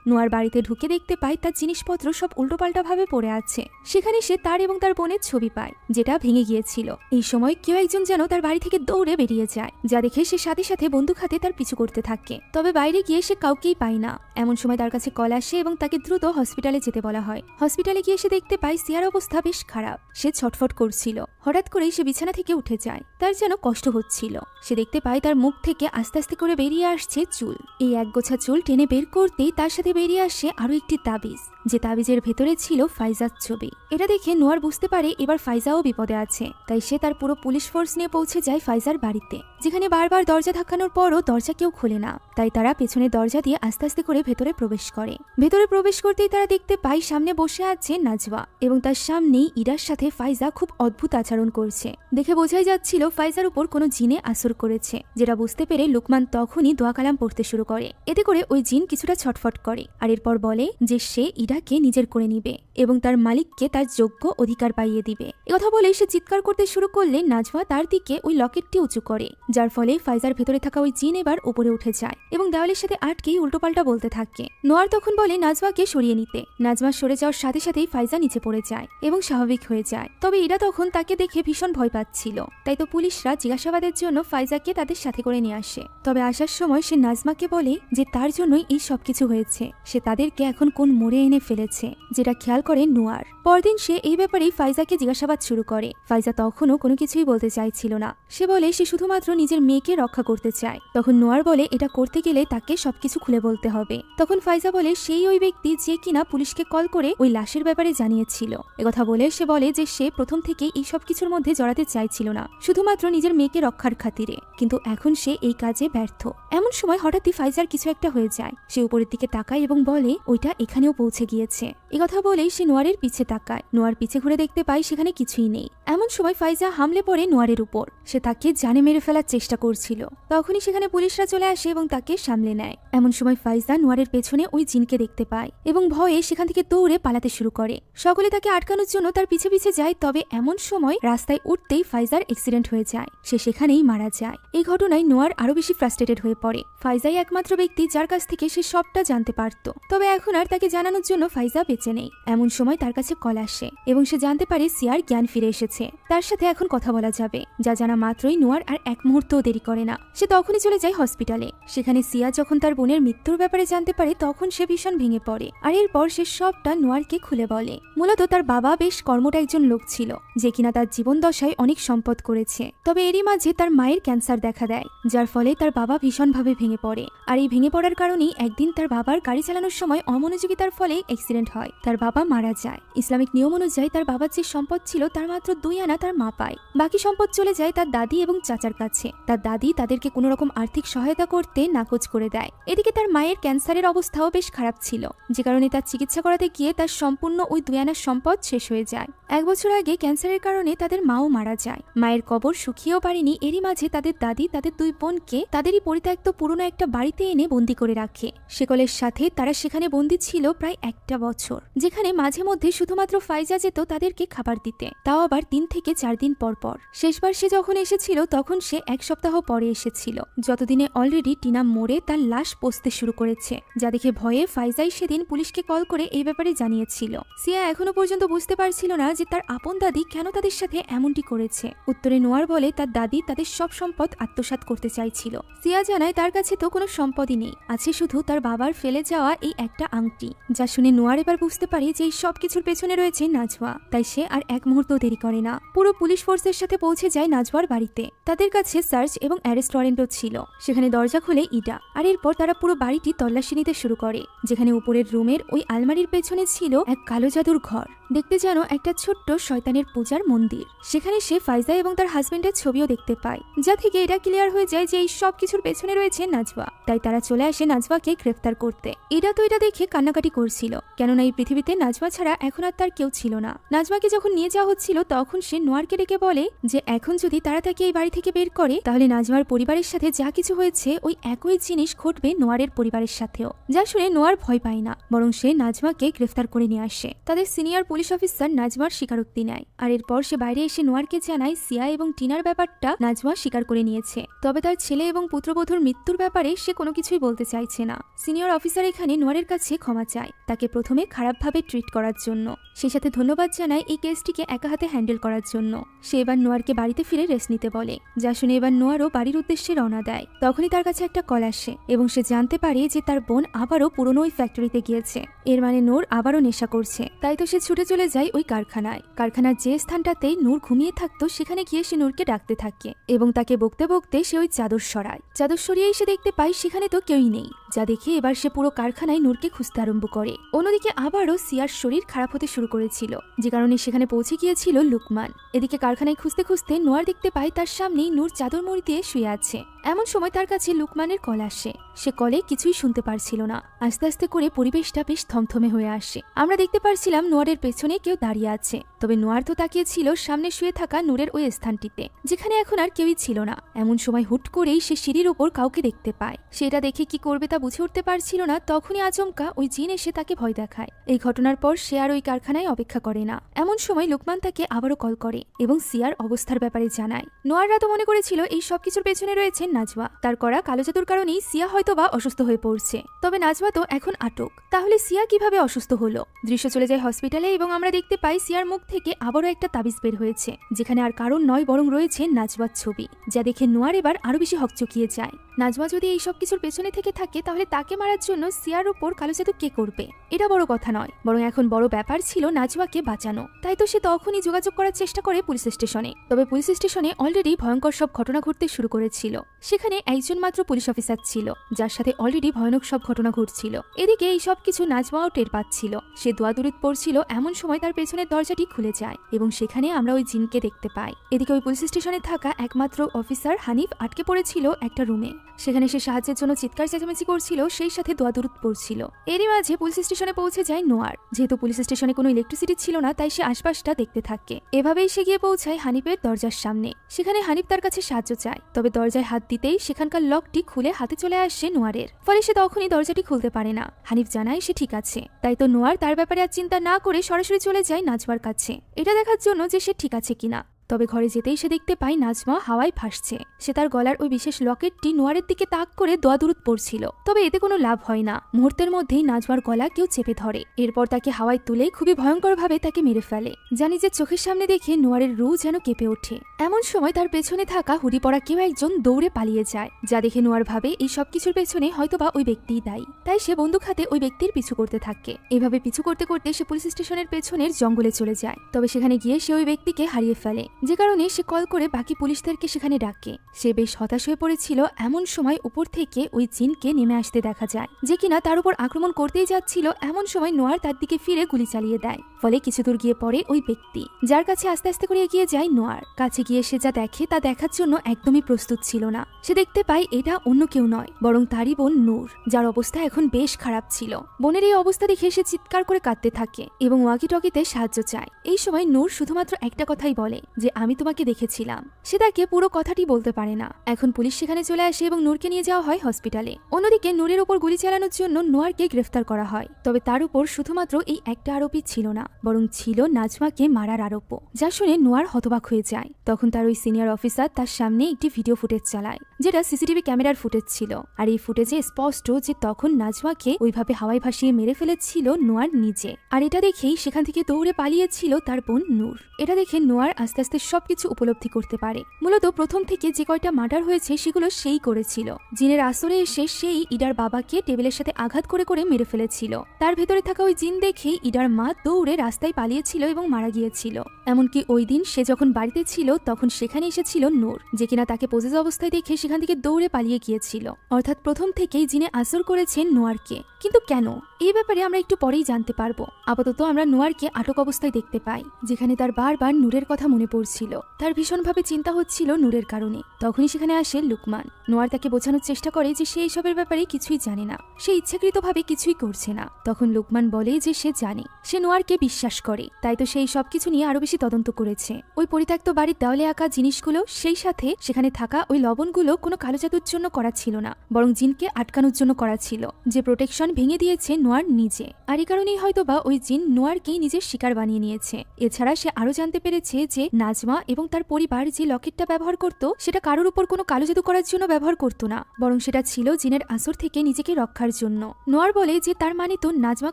নোয়ার বাড়িতে ঢুকে দেখতে পায় তার জিনিসপত্র সব উল্টোপাল্টা ভাবে পড়ে আছে। সেখানে সে তার এবং তার বোনের ছবি পায়, যেটা ভেঙে গিয়েছিল। এই সময় কেউ একজন যেন তার বাড়ি থেকে দৌড়ে বেরিয়ে যায়, যা দেখে সে সাথে সাথে বন্দুক হাতে তার পিছু করতে থাকে। তবে বাইরে গিয়ে সে কাউকেই পায় না। এমন সময় তার কাছে কল আসে এবং তাকে দ্রুত হসপিটালে যেতে বলা হয়। হসপিটালে গিয়ে সে দেখতে পায় সিয়ার অবস্থা বেশ খারাপ। সে ছটফট করছিল। হঠাৎ করেই সে বিছানা থেকে উঠে যায়। তার যেন কষ্ট হচ্ছিল। সে দেখতে পায় তার মুখ থেকে আস্তে আস্তে করে বেরিয়ে আসছে চুল। এই একগোছা চুল টেনে বের করতেই তার সাথে বেরিয়ে আসে আরো একটি তাবিজ, যে তাবিজের ভেতরে ছিল ফাইজার ছবি। এটা দেখে নোয়ার বুঝতে পারে এবার ফাইজাও বিপদে আছে। তাই সে তার পুরো পুলিশ ফোর্স নিয়ে পৌঁছে যায় ফাইজার বাড়িতে, যেখানে বারবার দরজা ধাক্কানোর পরও দরজা কেউ খোলে না। তাই তারা পেছনের দরজা দিয়ে আস্তে আস্তে করে ভেতরে প্রবেশ করে। ভেতরে প্রবেশ করতেই তারা দেখতে পায় সামনে বসে আছে নাজওয়া, এবং তার সামনেই ইরার সাথে ফাইজা খুব অদ্ভুত আচরণ করছে। দেখে বোঝাই যাচ্ছিল ফাইজার উপর কোনো জিনে আসর করেছে, যেটা বুঝতে পেরে লুকমান তখনই দোয়া কালাম পড়তে শুরু করে। এতে করে ওই জিন কিছুটা ছটফট করে আর এরপর বলে যে সে ইরাকে নিজের করে নিবে এবং তার মালিককে তার যোগ্য অধিকার পাইয়ে দিবে। একথা বলে সে চিৎকার করতে শুরু করলে নাজওয়া তার দিকে ওই লকেটটি উঁচু করে, যার ফলে ফাইজার ভেতরে থাকা ওই জিন এবার উপরে উঠে যায় এবং দেওয়ালের সাথে আটকেই উল্টোপাল্টা বলতে থাকে। নোয়ার তখন বলে নাজওয়াকে সরিয়ে নিতে। নাজওয়া সরে যাওয়ার সাথে সাথেই ফাইজা নিচে পড়ে যায় এবং স্বাভাবিক হয়ে যায়। তবে ইরা তখন তাকে দেখে ভীষণ ভয় পাচ্ছিল। তাই তো পুলিশরা জিজ্ঞাসাবাদের জন্য ফাইজাকে তাদের সাথে করে নিয়ে আসে। তবে আসার সময় সে নাজমাকে বলে যে তার জন্যই এই সবকিছু হয়েছে। সে তাদেরকে এখন কোন মোড়ে এনে ফেলেছে, যেটা খেয়াল করে নোয়ার। পরদিন সে এই ব্যাপারেই ফাইজাকে জিজ্ঞাসাবাদ শুরু করে। ফাইজা তখনও কোনো কিছুই বলতে চাইছিল না। সে বলে সে শুধুমাত্র নিজের মেয়েকে রক্ষা করতে চায়। তখন নোয়ার বলে এটা করতে গেলে তাকে সবকিছু খুলে বলতে হবে। তখন ফাইজা বলে সেই ওই ব্যক্তি যে কিনা পুলিশকে কল করে ওই লাশের ব্যাপারে জানিয়েছিল। একথা বলে সে বলে যে সে প্রথম থেকেই এই সব কিছুর মধ্যে জড়াতে চাইছিল না, শুধুমাত্র নিজের মেয়েকে রক্ষার খাতিরে, কিন্তু এখন সে এই কাজে ব্যর্থ। এমন সময় হঠাৎই ফাইজার কিছু একটা হয়ে যায়। সে উপরের দিকে তাকায় এবং বলে ওইটা এখানেও পৌঁছে গিয়েছে। একথা বলেই সে নোয়ারের পিছে তাকায়। নোয়ার পিছে ঘুরে দেখতে পায় সেখানে কিছুই নেই। এমন সময় ফাইজা হামলে পড়ে নোয়ারের উপর। সে তাকে জানে মেরে ফেলার চেষ্টা করছিল। তখনই সেখানে পুলিশরা চলে আসে এবং তাকে সামলে নেয়। এমন সময় ফাইজা নোয়ারের পেছনে ওই জিনকে দেখতে পায় এবং ভয়ে সেখান থেকে দৌড়ে পালাতে শুরু করে। সকলে তাকে আটকানোর জন্য তার পিছে পিছে যায়। তবে এমন সময় রাস্তায় উঠতেই ফাইজার অ্যাক্সিডেন্ট হয়ে যায়। সে সেখানেই মারা যায়। এই ঘটনায় নোয়ার আরো বেশি ফ্রাস্ট্রেটেড হয়ে পড়ে। ফাইজাই একমাত্র ব্যক্তি যার কাছ থেকে সে সবটা জানতে পারত। তবে এখন আর তাকে জানানোর জন্য ফাইজা বেঁচে নেই। এমন সময় তার কাছে কল আসে এবং সে জানতে পারে সিয়ার জ্ঞান ফিরে এসেছে। তার সাথে এখন কথা বলা যাবে। যা জানা মাত্রই নোয়ার আর এক মুহূর্তও দেরি করে না। সে তখনই চলে যায় হসপিটালে। সেখানে সিয়া যখন তার বোনের মৃত্যুর ব্যাপারে জানতে পারে তখন সে ভীষণ ভেঙে পড়ে। আর এরপর সে সবটা নোয়ারকে খুলে বলে। মূলত তার বাবা বেশ কর্মঠ একজন লোক ছিল, যে কিনা তার জীবন দশায় অনেক সম্পদ করেছে। তবে এরই মাঝে তার মায়ের ক্যান্সার দেখা দেয়, যার ফলে তার বাবা ভীষণভাবে ভেঙে পড়ে। আর এই ভেঙে পড়ার কারণেই একদিন তার বাবার গাড়ি চালানোর সময় অমনোযোগিতার ফলে অ্যাক্সিডেন্ট হয়, তার বাবা মারা যায়। ইসলামিক নিয়ম অনুযায়ী তার বাবার যে সম্পদ ছিল তার মাত্র 2 আনা তার মা পায়, বাকি সম্পদ চলে যায় তার দাদি এবং চাচার কাছে। তার দাদি তাদেরকে কোনো রকম আর্থিক সহায়তা করতে নাকচ করে দেয়। এদিকে তার মায়ের ক্যান্সারের অবস্থাও বেশ খারাপ ছিল, যে কারণে তার চিকিৎসা করাতে গিয়ে তার সম্পূর্ণ ওই 2 আনার সম্পদ শেষ হয়ে যায়। 1 বছর আগে ক্যান্সারের কারণে তাদের মাও মারা যায়। মায়ের কবর শুকিয়েও পারেনি, এরই মাঝে তাদের দাদি তাদের 2 বোনকে তাদেরই পরিত্যক্ত পুরনো একটা বাড়িতে এনে বন্দি করে রাখে। শেকলের সাথে তারা সেখানে বন্দি ছিল প্রায় 1টা বছর, যেখানে মাঝে মধ্যে শুধুমাত্র ফাইজা যেত তাদেরকে খাবার দিতে, তাও আবার 3 থেকে 4 দিন পর পর। শেষবার সে যখন এসেছিল তখন সে 1 সপ্তাহ পরে এসেছিল, যতদিনে অলরেডি টিনা মরে তার লাশ পচতে শুরু করেছে, যা দেখে ভয়ে ফাইজাই সেদিন পুলিশকে কল করে এই ব্যাপারে জানিয়েছিল। সিয়া এখনো পর্যন্ত বুঝতে পারছিল না যে তার আপন দাদি কেন তাদের সাথে এমনটি করেছে। উত্তরে নোয়ার বলে তার দাদি তাদের সব সম্পদ আত্মসাৎ করতে চাইছিল। সিয়া জানায় তার কাছে তো কোনো সম্পদই নেই, আছে শুধু তার বাবার ফেলে যাওয়া এই একটা আংটি। যা শুনে নোয়ার এবার বুঝতে পারে যে এই সব কিছুর পেছনে রয়েছে নাজওয়া, তাই সে আর 1 মুহূর্ত দেরি করে না, পুরো পুলিশ ফোর্সের সাথে পৌঁছে যায় নাজওয়ার বাড়িতে। তাদের কাছে সার্চ এবং অ্যারেস্ট ওয়ারেন্টও ছিল। সেখানে দরজা খুলে ইডা, আর এরপর তারা পুরো বাড়িটি তল্লাশি নিতে শুরু করে, যেখানে উপরের রুমের ওই আলমারির পেছনে ছিল এক কালো জাদুর ঘর, দেখতে যেন একটা ছোট্ট শয়তানের পূজার মন্দির। সেখানে সে ফাইজা এবং তার হাজবেন্ডের ছবিও দেখতে পায়, যা থেকে এটা ক্লিয়ার হয়ে যায় যে এই সব কিছুর পেছনে রয়েছে নাজওয়া। তাই তারা চলে আসে নাজওয়াকে গ্রেফতার করতে। এটা তো এটা দেখে কান্নাকাটি করছিল, কেননা এই পৃথিবীতে নাজওয়া ছাড়া এখন আর তার কেউ ছিল না। নাজওয়াকে যখন নিয়ে যাওয়া হচ্ছিল তখন সে নোয়ারকে ডেকে বলে যে এখন যদি তারা তাকে এই বাড়ি থেকে বের করে তাহলে নাজওয়ার পরিবারের সাথে যা কিছু হয়েছে ওই একই জিনিস ঘটবে নোয়ারের পরিবারের সাথেও। যা শুনে নোয়ার ভয় পায় না, বরং সে নাজওয়াকে গ্রেফতার করে নিয়ে আসে। তাদের সিনিয়র পুলিশ অফিসার নাজওয়ার স্বীকারোক্তি নেয়, আর এরপর সে বাইরে এসে নোয়ারকে জানায় সিয়া এবং টিনার ব্যাপারটা নাজওয়া স্বীকার করে নিয়েছে, তবে তার ছেলে এবং পুত্রবধূর মৃত্যুর ব্যাপারে সে কোনো কিছুই বলতে চাইছে না। সিনিয়র অফিসার এখানে নোয়ারের কাছে ক্ষমা চায়, তাকে প্রথমে খারাপভাবে ট্রিট করার জন্য। সেই সাথে ধন্যবাদ জানায় এই কেসটিকে একা হাতে হ্যান্ডেল করার জন্য। সে এবার নোয়ারকে বাড়িতে ফিরে রেস্ট নিতে বলে, যা শুনে এবার নোয়ারও বাড়ির উদ্দেশ্যে রওনা দেয়। তখনই তার কাছে একটা কল আসে এবং সে জানতে পারে যে তার বোন আবারও পুরনো ওই ফ্যাক্টরিতে গিয়েছে। এর মানে নূর আবারও নেশা করছে, তাই তো সে ছুটে চলে যায় ওই কারখানায়। কারখানার যে স্থানটাতেই নূর ঘুমিয়ে থাকতো সেখানে গিয়ে সে নূরকে ডাকতে থাকে এবং তাকে বকতে বকতে সে ওই চাদর সরায়। চাদর সরিয়েই সে দেখতে পায় সেখানে তো কেউই নেই, যা দেখে এবার সে পুরো কারখানায় নূরকে খুঁজতে আরম্ভ করে। অন্যদিকে আবারও সিয়ার শরীর খারাপ হতে শুরু করেছিল, যে কারণে সেখানে পৌঁছে গিয়েছিল লুকমান। এদিকে কারখানায় খুঁজতে খুঁজতে নোয়ার দেখতে পায় তার সামনেই নূর চাদর মুড়ি দিয়ে শুয়ে আছে। এমন সময় তার কাছে লুকমানের কল আসে। সে কলে কিছুই শুনতে পারছিল না। আস্তে আস্তে করে পরিবেশটা বেশ থমথমে হয়ে আসে। আমরা দেখতে পারছিলাম নোয়ারের পেছনে কেউ দাঁড়িয়ে আছে, তবে নোয়ার তো তাকিয়েছিল সামনে শুয়ে থাকা নূরের ওই স্থানটিতে, যেখানে এখন আর কেউই ছিল না। এমন সময় হুট করেই সে সিঁড়ির ওপর কাউকে দেখতে পায়। সেটা দেখে কি করবে তা বুঝে উঠতে পারছিল না, তখনই আচমকা ওই জিন এসে তাকে ভয় দেখায়। এই ঘটনার পর সে আর ওই কারখানায় অপেক্ষা করে না। এমন সময় লুকমান তাকে আবারও কল করে এবং সিয়ার অবস্থার ব্যাপারে জানায়। নোয়াররা তো মনে করেছিল এই সবকিছুর পেছনে রয়েছে নাজওয়া, তার করা কালো জাদুর কারণেই সিয়া হয়তোবা অসুস্থ হয়ে পড়ছে। তবে নাজওয়া তো এখন আটক, তাহলে সিয়া কিভাবে অসুস্থ হলো? দৃশ্য চলে যায় হসপিটালে এবং আমরা দেখতে পাই সিয়ার মুখ থেকে আবারও একটা তাবিজ বের হয়েছে, যেখানে আর কারণ নয় বরং রয়েছে নাজওয়ার ছবি, যা দেখে নোয়ার এবার আরো বেশি হকচকিয়ে যায়। নাজওয়া যদি এই সব কিছুর পেছনে থেকে থাকে তাহলে তাকে মারার জন্য সিয়ার উপর কালো জাদু কে করবে? এটা বড় কথা নয়, বরং এখন বড় ব্যাপার ছিল নাজওয়াকে বাঁচানো। তাই তো সে তখনই যোগাযোগ করার চেষ্টা করে পুলিশ স্টেশনে। তবে পুলিশ স্টেশনে অলরেডি ভয়ঙ্কর সব ঘটনা ঘটতে শুরু করেছিল। সেখানে একজন মাত্র পুলিশ অফিসার ছিল, যার সাথে অলরেডি ভয়ানক সব ঘটনা ঘটছিল। এদিকে এই সব কিছু নাজওয়াও টের পাচ্ছিল। সে দোয়াদুরিত পড়ছিল, এমন সময় তার পেছনের দরজাটি খুলে যায় এবং সেখানে আমরা ওই জিনকে দেখতে পাই। এদিকে ওই পুলিশ স্টেশনে থাকা একমাত্র অফিসার হানিফ আটকে পড়েছিল একটা রুমে। সেখানে সে সাহায্যের জন্য চিৎকার চেঁচামেচি করছিল, সেই সাথে দোয়াদুরুদ পড়ছিল। এরই মাঝে পুলিশ স্টেশনে পৌঁছে যায় নোয়ার। যেহেতু পুলিশ স্টেশনে কোনো ইলেকট্রিসিটি ছিল না, তাই সে আশপাশটা দেখতে থাকে। এভাবেই সে গিয়ে পৌঁছায় হানিফের দরজার সামনে। সেখানে হানিফ তার কাছে সাহায্য চায়, তবে দরজায় হাত দিতেই সেখানকার লকটি খুলে হাতে চলে আসে নোয়ারের। ফলে সে তখনই দরজাটি খুলতে পারে না। হানিফ জানায় সে ঠিক আছে, তাই তো নোয়ার তার ব্যাপারে আর চিন্তা না করে সরাসরি চলে যায় নাজওয়ার কাছে, এটা দেখার জন্য যে সে ঠিক আছে কিনা। তবে ঘরে যেতেই সে দেখতে পায় নাজমা হাওয়ায় ভাসছে। সে তার গলার ওই বিশেষ লকেটটি নোয়ারের দিকে তাক করে দোয়াদুরুদ পড়ছিল, তবে এতে কোনো লাভ হয় না। মুহূর্তের মধ্যেই নাজমার গলা কেউ চেপে ধরে। এরপর তাকে হাওয়ায় তুলে খুবই ভয়ঙ্করভাবে তাকে মেরে ফেলে। জানি যে চোখের সামনে দেখে নোয়ারের রু যেন কেঁপে ওঠে। এমন সময় তার পেছনে থাকা হুডি পরা কেউ একজন দৌড়ে পালিয়ে যায়, যা দেখে নোয়ার ভাবে এই সব কিছুর পেছনে হয়তোবা ওই ব্যক্তিই দায়ী। তাই সে বন্দুক হাতে ওই ব্যক্তির পিছু করতে থাকে। এভাবে পিছু করতে করতে সে পুলিশ স্টেশনের পেছনের জঙ্গলে চলে যায়। তবে সেখানে গিয়ে সে ওই ব্যক্তিকে হারিয়ে ফেলে। যে কারণে সে কল করে বাকি পুলিশদেরকে সেখানে ডাকে। সে বেশ হতাশ হয়ে পড়েছিল। এমন সময় উপর থেকে ওই জিনকে নেমে আসতে দেখা যায়, যে কিনা তার উপর আক্রমণ করতেই যাচ্ছিল। এমন সময় নোয়ার তার দিকে ফিরে গুলি চালিয়ে দেয়, ফলে কিছু দূর গিয়ে পড়ে ওই ব্যক্তি, যার কাছে আস্তে আস্তে করে এগিয়ে যায় নোয়ার। কাছে গিয়ে সে যা দেখে তা দেখার জন্য একদমই প্রস্তুত ছিল না। সে দেখতে পায় এটা অন্য কেউ নয়, বরং তারই বোন নূর, যার অবস্থা এখন বেশ খারাপ ছিল। বোনের এই অবস্থা দেখে সে চিৎকার করে কাঁদতে থাকে এবং ওয়াকি টকিতে সাহায্য চায়। এই সময় নূর শুধুমাত্র একটা কথাই বলে যে আমি তোমাকে দেখেছিলাম। সে তাকে পুরো কথাটি বলতে পারে না। এখন পুলিশ সেখানে চলে আসে এবং নূরকে নিয়ে যাওয়া হয় হসপিটালে। অন্যদিকে নূরের উপর গুলি চালানোর জন্য নোয়ারকে গ্রেফতার করা হয়। তবে তার উপর শুধুমাত্র এই একটা আরোপই ছিল না, বরং ছিল নাজমাকে মারার আরোপও, যা শুনে নোয়ার হতবাক হয়ে যায়। তখন তার ওই সিনিয়র অফিসার তার সামনে একটি ভিডিও ফুটেজ চালায়, যেটা সিসিটিভি ক্যামেরার ফুটেজ ছিল। আর এই ফুটেজে স্পষ্ট যে তখন নাজমাকে ওইভাবে হাওয়ায় ভাসিয়ে মেরে ফেলেছিল নোয়ার নিজে। আর এটা দেখেই সেখান থেকে দৌড়ে পালিয়েছিল তার বোন নূর। এটা দেখে নোয়ার আস্তে আস্তে সবকিছু উপলব্ধি করতে পারে। মূলত প্রথম থেকে যে কয়টা মার্ডার হয়েছে সেগুলো সেই করেছিল। জিনের আসরে এসে সেই ইডার বাবাকে টেবিলের সাথে আঘাত করে করে মেরে ফেলেছিল। তার ভেতরে থাকা ওই জিন দেখেই ইডার মা দৌড়ে রাস্তায় পালিয়েছিল এবং মারা গিয়েছিল। এমনকি ওই দিন সে যখন বাড়িতে ছিল তখন সেখানে এসেছিল নূর, যে কিনা তাকে পজেস অবস্থায় দেখে সেখান থেকে দৌড়ে পালিয়ে গিয়েছিল। অর্থাৎ প্রথম থেকেই জিনে আসর করেছে নোয়ারকে। কিন্তু কেন, এই ব্যাপারে আমরা একটু পরেই জানতে পারবো। আপাতত আমরা নোয়ারকে আটক অবস্থায় দেখতে পাই, যেখানে তার বারবার নূরের কথা মনে পড়ছিল। তার ভীষণভাবে চিন্তা হচ্ছিল নূরের কারণে। তখনই সেখানে আসে লুকমান। নোয়ার তাকে বোঝানোর চেষ্টা করে যে সে এইসবের ব্যাপারে কিছুই জানে না, সে ইচ্ছাকৃতভাবে কিছুই করছে না। তখন লুকমান বলে যে সে জানে, সে নোয়ারকে বিশ্বাস করে, তাই তো সেই সবকিছু নিয়ে আরো বেশি তদন্ত করেছে। ওই পরিত্যক্ত বাড়ির দেওয়ালে আঁকা জিনিসগুলো, সেই সাথে সেখানে থাকা ওই লবণগুলো কোনো কালো জাদুর জন্য করা ছিল না, বরং জিনকে আটকানোর জন্য করা ছিল, যে প্রোটেকশন ভেঙে দিয়েছে নোয়ার নিজে। আর এই কারণেই হয়তোবা ওই জিন নোয়ারকেই নিজের শিকার বানিয়ে নিয়েছে। এছাড়া সে আরো জানতে পেরেছে যে নাজমা এবং তার পরিবার যে লকেটটা ব্যবহার করত সেটা কারোর উপর কোনো কালো জাদু করার জন্য ব্যবহার করত না, বরং সেটা ছিল জিনের আসর থেকে নিজেকে রক্ষার জন্য। নোয়ার বলে যে তার মানে তো নাজমা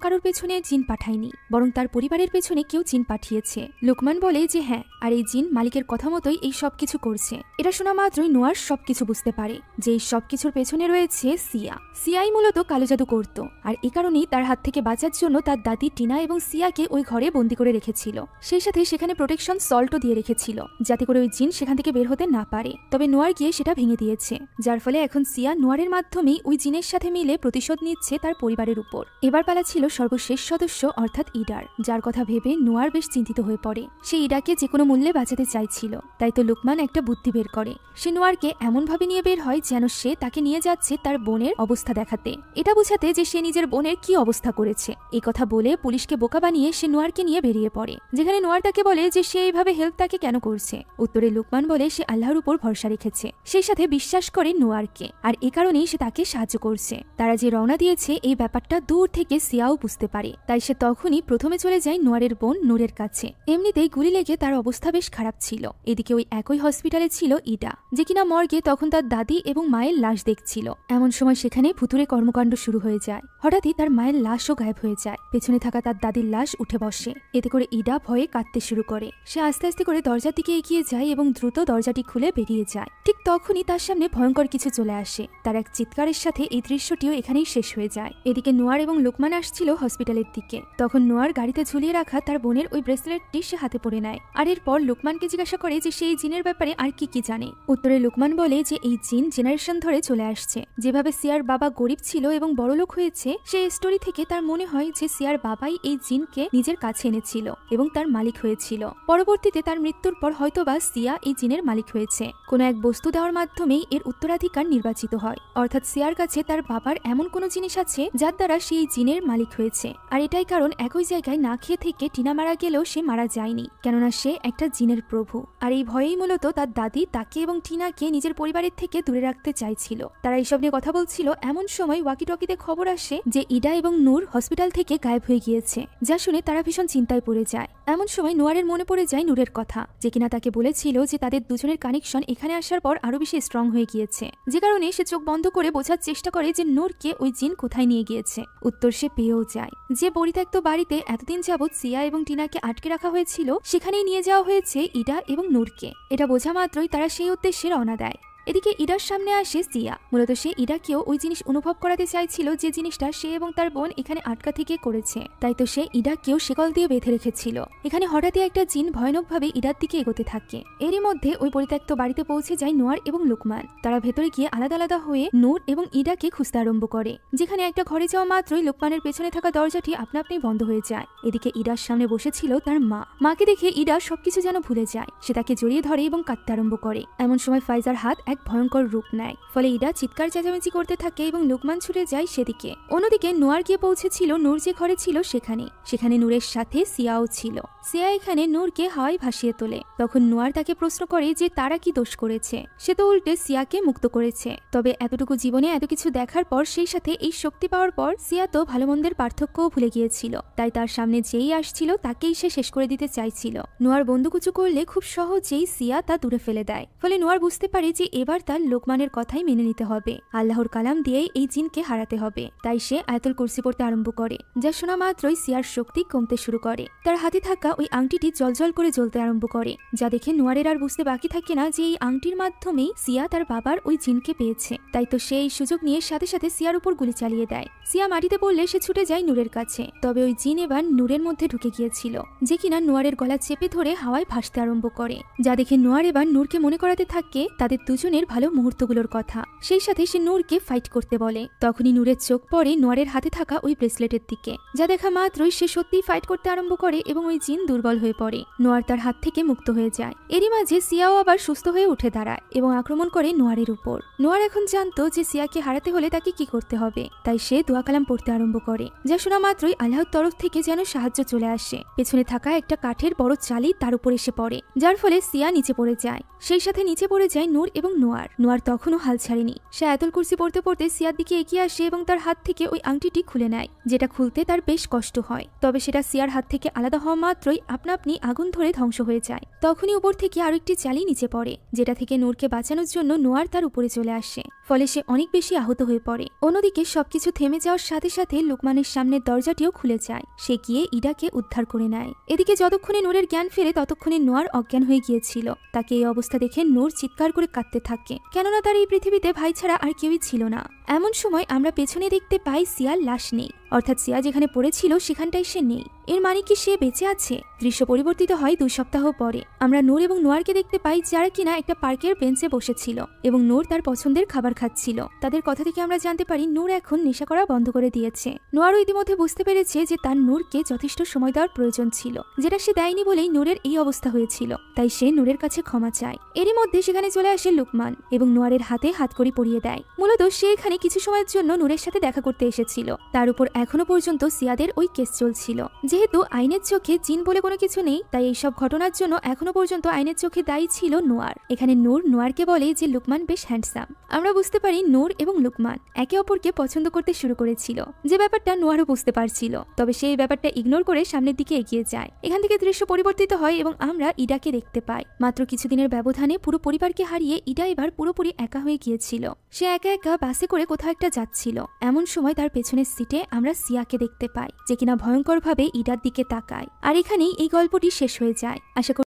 কারোর পেছনে জিন পাঠায়নি, বরং তার পরিবারের পেছনে কেউ জিন পাঠিয়েছে। লোকমান বলে যে হ্যাঁ, আর এই জিন মালিকের কথা মতোই এই সবকিছু করছে। এটা শোনা মাত্রই নোয়ার সবকিছু বুঝতে পারে যে এই সবকিছুর পেছনে রয়েছে সিয়া। সিয়াই মূলত কালো জাদু করত, আর এই কারণেই তার হাত থেকে বাঁচার জন্য তার দাদি টিনা এবং সিয়াকে ওই ঘরে বন্দি করে রেখেছিল। সেই সাথে সেখানে প্রোটেকশন সল্টও দিয়ে রেখেছিল, যাতে করে ওই জিন সেখান থেকে বের হতে না পারে। তবে নোয়ার গিয়ে সেটা ভেঙে দিয়েছে, যার ফলে এখন সিয়া নোয়ারের মাধ্যমেই ওই জিনের সাথে মিলে প্রতিশোধ নিচ্ছে তার পরিবারের উপর। এবার পালা ছিল সর্বশেষ সদস্য অর্থাৎ ইডার, যার কথা ভেবে নোয়ার বেশ চিন্তিত হয়ে পড়ে। সে ইডাকে যে কোনো মূল্যে বাঁচাতে চাইছিল, তাই তো লুকমান একটা বুদ্ধি বের করে। সে নোয়ারকে এমন ভাবে নিয়ে বের হয় যেন সে তাকে নিয়ে যাচ্ছে তার বোনের অবস্থা দেখাতে, এটা বোঝাতে যে সে নিজের বোনের কি অবস্থা করেছে। এই কথা বলে পুলিশকে বোকা বানিয়ে সে নোয়ারকে নিয়ে বেরিয়ে পড়ে, যেখানে নোয়ার তাকে বলে যে সে এইভাবে হেল্প তাকে কেন করছে। উত্তরে লুকমান বলে সে আল্লাহর উপর ভরসা রেখেছে, সেই সাথে বিশ্বাস করে নোয়ারকে, আর এ কারণেই সে তাকে সাহায্য করছে। তারা যে রওনা দিয়েছে এই ব্যাপারটা দূর থেকে সিয়াও বুঝতে পারে, তাই সে তখনই প্রথমে চলে যায় নোয়ারের বোন নূরের কাছে। এমনিতেই গুলি লেগে তার অবস্থা বেশ খারাপ ছিল। এদিকে ওই একই হসপিটালে ছিল ইডা, যে কিনা মর্গে তখন তার দাদি এবং মায়ের লাশ দেখছিল। এমন সময় সেখানে ভুতুরে কর্মকাণ্ড শুরু হয়ে যায়। হঠাৎই তার মায়ের লাশও গায়েব হয়ে যায়। পেছনে থাকা তার দাদির লাশ উঠে বসে। এতে করে ইডা ভয়ে কাঁদতে শুরু করে। সে আস্তে আস্তে করে দরজার দিকে এগিয়ে যায় এবং দ্রুত দরজাটি খুলে বেরিয়ে যায়। ঠিক তখনই তার সামনে ভয়ঙ্কর কিছু চলে আসে। তার এক চিৎকারের সাথে এই দৃশ্যটিও এখানেই শেষ হয়ে যায়। এদিকে নোয়ার এবং লুকমান আসছিল হসপিটালের দিকে। তখন নোয়ার গাড়িতে ঝুলিয়ে রাখা তার বোনের ওই ব্রেসলেটটি সে হাতে পড়ে নেয়। আর এরপর লুকমানকে জিজ্ঞাসা করে যে সেই জিনের ব্যাপারে আর কি কি জানে। উত্তরে লুকমান বলে যে এই জিন জেনারেশন ধরে চলে আসছে। যেভাবে সিয়ার বাবা গরিব ছিল এবং বড়লোক হয়েছে, সেই স্টোরি থেকে তার মনে হয় যে সিয়ার বাবাই এই জিনকে নিজের কাছে এনেছিল এবং তার মালিক হয়েছিল। পরবর্তীতে তার মৃত্যুর পর হয়তোবা সিয়া এই জিনের মালিক হয়েছে। কোনো এক বস্তু দেওয়ার মাধ্যমেই এর উত্তরাধিকার নির্বাচিত হয়। অর্থাৎ সিয়ার কাছে তার বাবার এমন কোনো জিনিস আছে যার দ্বারা সেই জিনের মালিক হয়েছে। আর এটাই কারণ একই জায়গায় না খেয়ে থেকে টিনা মারা গেলেও সে মারা যায়নি, কেননা সে একটা জিনের প্রভু। আর এই ভয়েই মূলত তার দাদি তাকে এবং টিনাকে নিজের পরিবারের থেকে দূরে রাখতে চাইছিল। তারা এইসব নিয়ে কথা বলছিল। এমন সময় ওয়াকি টকিতে খবর আসে যে ইডা এবং নূর হসপিটাল থেকে গায়েব হয়ে গিয়েছে, যা শুনে তারা ভীষণ চিন্তায় পড়ে যায়। এমন সময় নোয়ারের মনে পড়ে যায় নূরের কথা, যে কিনা তাকে বলেছিল যে তাদের দুজনের কানেকশন এখানে আসার পর আরো বেশি স্ট্রং হয়ে গিয়েছে, যে কারণে সে চোখ বন্ধ করে বোঝার চেষ্টা করে যে নূরকে ওই জিন কোথায় নিয়ে গিয়েছে। উত্তর সে পেয়েও যায়। যে পরিত্যক্ত বাড়িতে এতদিন যাবৎ সিয়া এবং টিনাকে আটকে রাখা হয়েছিল, সেখানেই নিয়ে যাওয়া হয়েছে ইডা এবং নূরকে। এটা বোঝা মাত্রই তারা সেই উদ্দেশ্যে রওনা দেয়। এদিকে ইডার সামনে আসে সিয়া। মূলত সে ইডাকেও ওই জিনিস অনুভব করাতে চাইছিল যে জিনিসটা সে এবং তার বোন এখানে আটকা থেকে করেছে। তাই তো সে ইডাকেও শিকল দিয়ে বেঁধে রেখেছিল। এখানে হঠাৎই একটা জিন ভয়ানকভাবে ইডার দিকে এগোতে থাকে। এরই মধ্যে ওই পরিত্যক্ত বাড়িতে পৌঁছে যায় নোয়ার এবং লুকমান। তারা ভেতরে গিয়ে আলাদা আলাদা হয়ে নূর এবং ইডাকে খুঁজতে আরম্ভ করে, যেখানে একটা ঘরে যাওয়া মাত্রই লুকমানের পেছনে থাকা দরজাটি আপনা আপনি বন্ধ হয়ে যায়। এদিকে ইডার সামনে বসেছিল তার মা। মাকে দেখে ইডা সবকিছু যেন ভুলে যায়। সে তাকে জড়িয়ে ধরে এবং কাঁদতে আরম্ভ করে। এমন সময় ফাইজার হাত এক ভয়ঙ্কর রূপ নেয়। ফলে ইডা চিৎকার চেঁচামেচি করতে থাকে এবং লুকমান ছুটে যায় সেদিকে। অন্যদিকে নোয়ার গিয়ে পৌঁছেছিল নূর যে ঘরে ছিল সেখানে নূরের সাথে সিয়াও ছিল। সিয়া এখানে নূরকে হাওয়ায় ভাসিয়ে তোলে। তখন নোয়ার তাকে প্রশ্ন করে যে তারা কি দোষ করেছে। সে তো উল্টে সিয়াকে মুক্ত করেছে। তবে এতটুকু জীবনে এত কিছু দেখার পর, সেই সাথে এই শক্তি পাওয়ার পর সিয়া তো ভালো মন্দের পার্থক্যও ভুলে গিয়েছিল। তাই তার সামনে যেই আসছিল তাকেই সে শেষ করে দিতে চাইছিল। নোয়ার বন্দুকুচু করলে খুব সহজেই সিয়া তা দূরে ফেলে দেয়। ফলে নোয়ার বুঝতে পারে যে এবার তার লোকমানের কথাই মেনে নিতে হবে। আল্লাহর কালাম দিয়েই এই জিনকে হারাতে হবে। তাই সে আয়াতুল কুরসি পড়তে আরম্ভ করে, যা শোনা মাত্রই সিয়ার শক্তি কমতে শুরু করে। তার হাতে থাকা ওই আংটিটি জলজল করে জ্বলতে আরম্ভ করে, যা দেখে নোয়ারের আর বুঝতে বাকি থাকে না যে এই আংটির মাধ্যমেই সিয়া তার বাবার ওই জিনকে পেয়েছে। তাই তো সে এই সুযোগ নিয়ে সাথে সাথে সিয়ার উপর গুলি চালিয়ে দেয়। সিয়া মাটিতে পড়লে সে ছুটে যায় নূরের কাছে। তবে ওই জিন এবার নূরের মধ্যে ঢুকে গিয়েছিল, যে কিনা নোয়ারের গলা চেপে ধরে হাওয়ায় ভাসতে আরম্ভ করে। যা দেখে নোয়ার এবার নূরকে মনে করাতে থাকে তাদের দুজনের ভালো মুহূর্তগুলোর কথা। সেই সাথে সে নূরকে ফাইট করতে বলে। তখনই নূরের চোখ পড়ে নোয়ারের হাতে থাকা ওই ব্রেসলেটের দিকে, যা দেখা মাত্রই সে সত্যিই ফাইট করতে আরম্ভ করে এবং ওই জিন দুর্বল হয়ে পড়ে। নোয়ার তার হাত থেকে মুক্ত হয়ে যায়। এরই মাঝে সিয়াও আবার সুস্থ হয়ে উঠে দাঁড়ায় এবং আক্রমণ করে নোয়ারের উপর। নোয়ার এখন জানতো যে সিয়াকে হারাতে হলে তাকে কি করতে হবে। তাই সে দোয়া কালাম পড়তে আরম্ভ করে, যা শোনা মাত্রই আল্লাহর তরফ থেকে যেন সাহায্য চলে আসে। পেছনে থাকা একটা কাঠের বড় চালি তার উপর এসে পড়ে, যার ফলে সিয়া নিচে পড়ে যায়। সেই সাথে নিচে পড়ে যায় নূর এবং নোয়ার। নোয়ার তখনও হাল ছাড়েনি। সে আয়াতুল কুরসি পড়তে পড়তে সিয়ার দিকে এগিয়ে আসে এবং তার হাত থেকে ওই আংটিটি খুলে নেয়, যেটা খুলতে তার বেশ কষ্ট হয়। তবে সেটা সিয়ার হাত থেকে আলাদা হওয়া মাত্রই আপনা আপনি আগুন ধরে ধ্বংস হয়ে যায়। তখনই উপর থেকে আরো একটি চালি নিচে পড়ে, যেটা থেকে নূরকে বাঁচানোর জন্য নোয়ার তার উপরে চলে আসে। ফলে সে অনেক বেশি আহত হয়ে পড়ে। অন্যদিকে সবকিছু থেমে যাওয়ার সাথে সাথে লুকমানের সামনের দরজাটিও খুলে যায়। সে গিয়ে ইডাকে উদ্ধার করে নেয়। এদিকে যতক্ষণে নূরের জ্ঞান ফেরে ততক্ষণে নোয়ার অজ্ঞান হয়ে গিয়েছিল। তাকে এই অবস্থা দেখে নূর চিৎকার করে কাঁদতে থাকে, কেননা তার এই পৃথিবীতে ভাই ছাড়া আর কেউই ছিল না। এমন সময় আমরা পেছনে দেখতে পাই সিয়ার লাশ নেই, অর্থাৎ সিয়া যেখানে পড়েছিল সেখানটাই সে নেই। এর মানে কি সে বেঁচে আছে? দৃশ্য পরিবর্তিত হয় 2 সপ্তাহ পরে। আমরা নূর এবং নোয়ারকে দেখতে পাই, যারা কিনা একটা পার্কের বেঞ্চে বসেছিল এবং নূর তার পছন্দের খাবার খাচ্ছিল। তাদের কথা থেকে আমরা জানতে পারি নূর এখন নেশা করা বন্ধ করে দিয়েছে। নোয়ারও ইতিমধ্যে বুঝতে পেরেছে যে তার নূরকে যথেষ্ট সময় দেওয়ার প্রয়োজন ছিল, যেটা সে দেয়নি বলেই নূরের এই অবস্থা হয়েছিল। তাই সে নূরের কাছে ক্ষমা চায়। এরই মধ্যে সেখানে চলে আসে লুকমান এবং নোয়ারের হাতে হাতকড়ি পরিয়ে দেয়। মূলত সে এখানে কিছু সময়ের জন্য নূরের সাথে দেখা করতে এসেছিল। তার উপর এখনো পর্যন্ত সিয়াদের ওই কেস চলছিল। যেহেতু আইনের চোখে জিন বলে কোনো কিছু নেই, তাই এইসব ঘটনার জন্য এখনো পর্যন্ত আইনের চোখে দায়ী ছিল নোয়ার। এখানে নূর নোয়ারকে বলে যে লুকমান বেশ হ্যান্ডসাম। আমরা বুঝতে পারি নূর এবং লুকমান একে অপরকে পছন্দ করতে শুরু করেছিল, যে ব্যাপারটা নোয়ারও বুঝতে পারছিল। তবে সেই ব্যাপারটা ইগনোর করে সামনের দিকে এগিয়ে যায়। এখান থেকে দৃশ্য পরিবর্তিত হয় এবং আমরা ইডাকে দেখতে পাই। মাত্র কিছুদিনের ব্যবধানে পুরো পরিবারকে হারিয়ে ইডা এবার পুরোপুরি একা হয়ে গিয়েছিল। সে একা একা বাসে করে কোথাও একটা যাচ্ছিল। এমন সময় তার পেছনের সিটে আমরা সিয়াকে দেখতে পাই, যে কিনা ভয়ঙ্করভাবে ইডার দিকে তাকায়। আর এখানেই এই গল্পটি শেষ হয়ে যায়। আশা